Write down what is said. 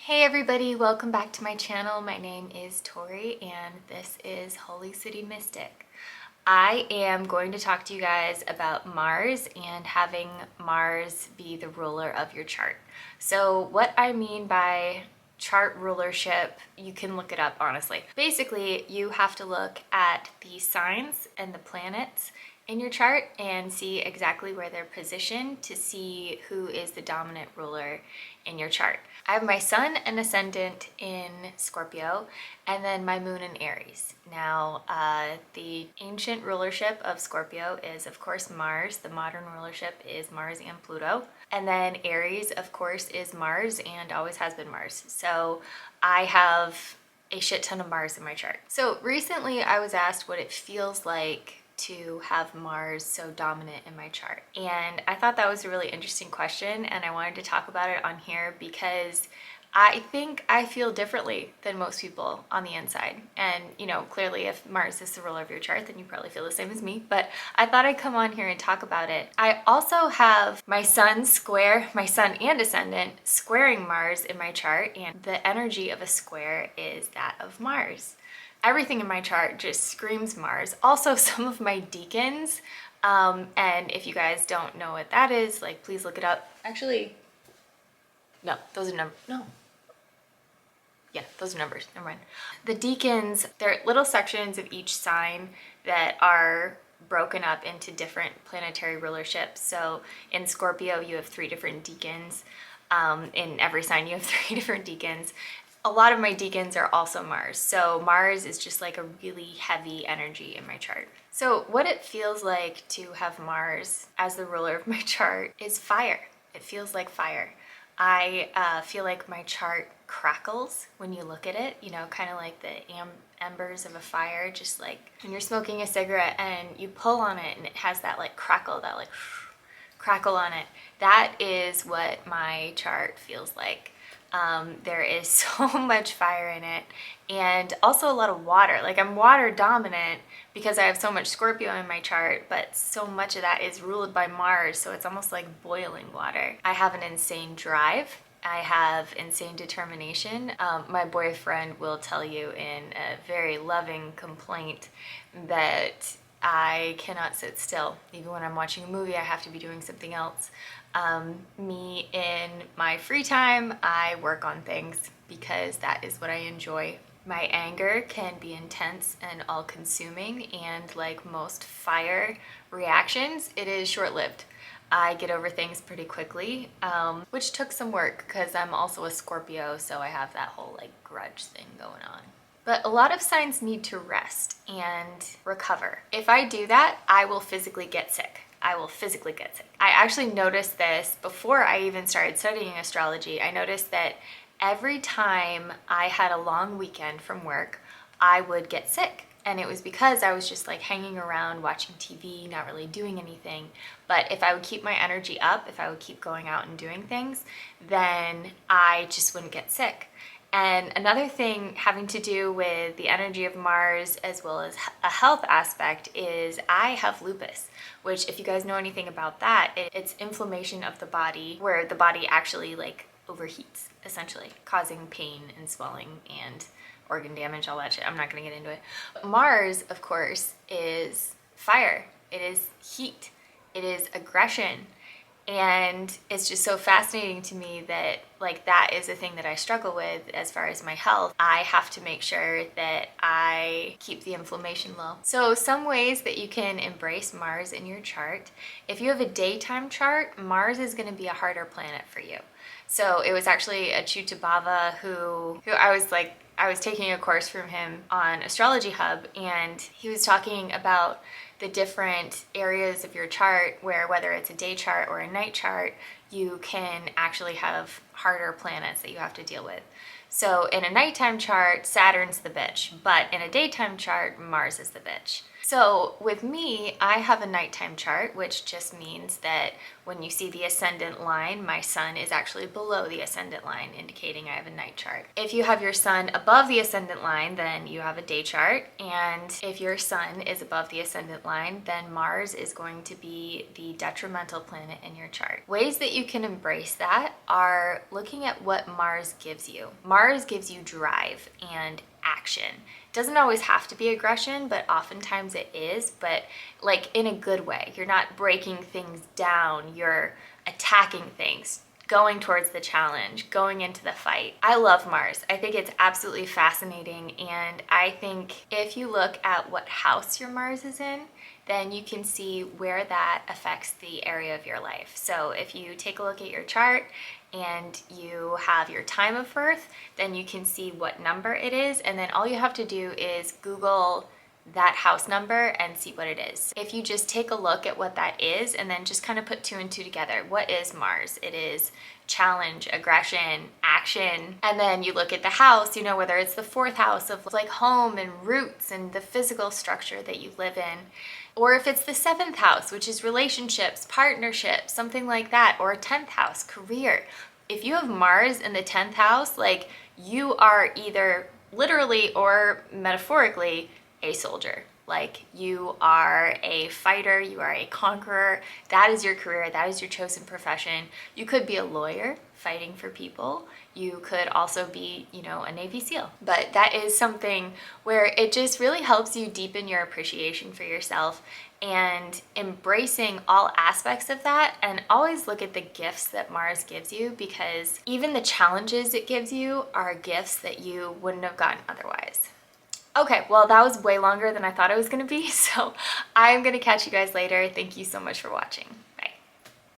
Hey everybody, welcome back to my channel. My name is Tori and this is Holy City Mystic. I am going to talk to you guys about Mars and having Mars be the ruler of your chart. So what I mean by chart rulership, you can look it up honestly. Basically, you have to look at the signs and the planets in your chart and see exactly where they're positioned to see who is the dominant ruler in your chart. I have my sun and ascendant in Scorpio and then my moon in Aries. Now, the ancient rulership of Scorpio is of course Mars. The modern rulership is Mars and Pluto. And then Aries, of course, is Mars and always has been Mars. So I have a shit ton of Mars in my chart. So recently I was asked what it feels like to have Mars so dominant in my chart. And I thought that was a really interesting question and I wanted to talk about it on here because I think I feel differently than most people on the inside. And you know, clearly if Mars is the ruler of your chart, then you probably feel the same as me, but I thought I'd come on here and talk about it. I also have my sun and ascendant squaring Mars in my chart, and the energy of a square is that of Mars. Everything in my chart just screams Mars. Also, some of my deacons, and if you guys don't know what that is, like, please look it up. Actually, no, those are numbers. No. Yeah, those are numbers. Never mind. The deacons, they're little sections of each sign that are broken up into different planetary rulerships. So in Scorpio, you have 3 different deacons. In every sign, you have 3 different deacons. A lot of my deacons are also Mars. So Mars is just like a really heavy energy in my chart. So what it feels like to have Mars as the ruler of my chart is fire. It feels like fire. I feel like my chart crackles when you look at it, you know, kind of like the embers of a fire, just like when you're smoking a cigarette and you pull on it and it has that like crackle, that like crackle on it. That is what my chart feels like. There is so much fire in it and also a lot of water. Like I'm water dominant because I have so much Scorpio in my chart, but so much of that is ruled by Mars, so it's almost like boiling water. I have an insane drive. I have insane determination. My boyfriend will tell you in a very loving complaint that I cannot sit still. Even when I'm watching a movie, I have to be doing something else. Me in my free time, I work on things because that is what I enjoy. My anger can be intense and all-consuming, and like most fire reactions, it is short-lived. I get over things pretty quickly, which took some work because I'm also a Scorpio, so I have that whole like grudge thing going on. But a lot of signs need to rest and recover. If I do that, I will physically get sick. I will physically get sick. I actually noticed this before I even started studying astrology. I noticed that every time I had a long weekend from work, I would get sick. And it was because I was just like hanging around watching TV, not really doing anything. But if I would keep my energy up, if I would keep going out and doing things, then I just wouldn't get sick. And another thing having to do with the energy of Mars as well as a health aspect is I have lupus, which if you guys know anything about that, it's inflammation of the body where the body actually like overheats, essentially causing pain and swelling and organ damage, all that shit. I'm not gonna get into it. But Mars, of course, is fire. It is heat. It is aggression. And it's just so fascinating to me that like that is a thing that I struggle with as far as my health. I have to make sure that I keep the inflammation low. So some ways that you can embrace Mars in your chart. If you have a daytime chart, Mars is going to be a harder planet for you. So it was actually a Chutabhava who I was taking a course from him on Astrology Hub, and he was talking about the different areas of your chart where whether it's a day chart or a night chart, you can actually have harder planets that you have to deal with. So in a nighttime chart, Saturn's the bitch, but in a daytime chart, Mars is the bitch. So with me, I have a nighttime chart, which just means that when you see the ascendant line, my sun is actually below the ascendant line, indicating I have a night chart. If you have your sun above the ascendant line, then you have a day chart. And if your sun is above the ascendant line, then Mars is going to be the detrimental planet in your chart. Ways that you can embrace that are looking at what Mars gives you. Mars gives you drive and action. It doesn't always have to be aggression, but oftentimes it is, but like in a good way. You're not breaking things down, you're attacking things, going towards the challenge, going into the fight. I love Mars. I think it's absolutely fascinating, and I think if you look at what house your Mars is in, then you can see where that affects the area of your life. So if you take a look at your chart and you have your time of birth, then you can see what number it is, and then all you have to do is Google that house number and see what it is. If you just take a look at what that is and then just kind of put 2 and 2 together, what is Mars? It is challenge, aggression, action. And then you look at the house, you know, whether it's the 4th house of like home and roots and the physical structure that you live in, or if it's the 7th house, which is relationships, partnerships, something like that, or a 10th house, career. If you have Mars in the 10th house, like you are either literally or metaphorically a soldier. Like you are a fighter, you are a conqueror. That is your career, that is your chosen profession. You could be a lawyer fighting for people. You could also be, you know, a Navy SEAL. But that is something where it just really helps you deepen your appreciation for yourself and embracing all aspects of that, and always look at the gifts that Mars gives you, because even the challenges it gives you are gifts that you wouldn't have gotten otherwise. Okay, well, that was way longer than I thought it was going to be, so I'm going to catch you guys later. Thank you so much for watching.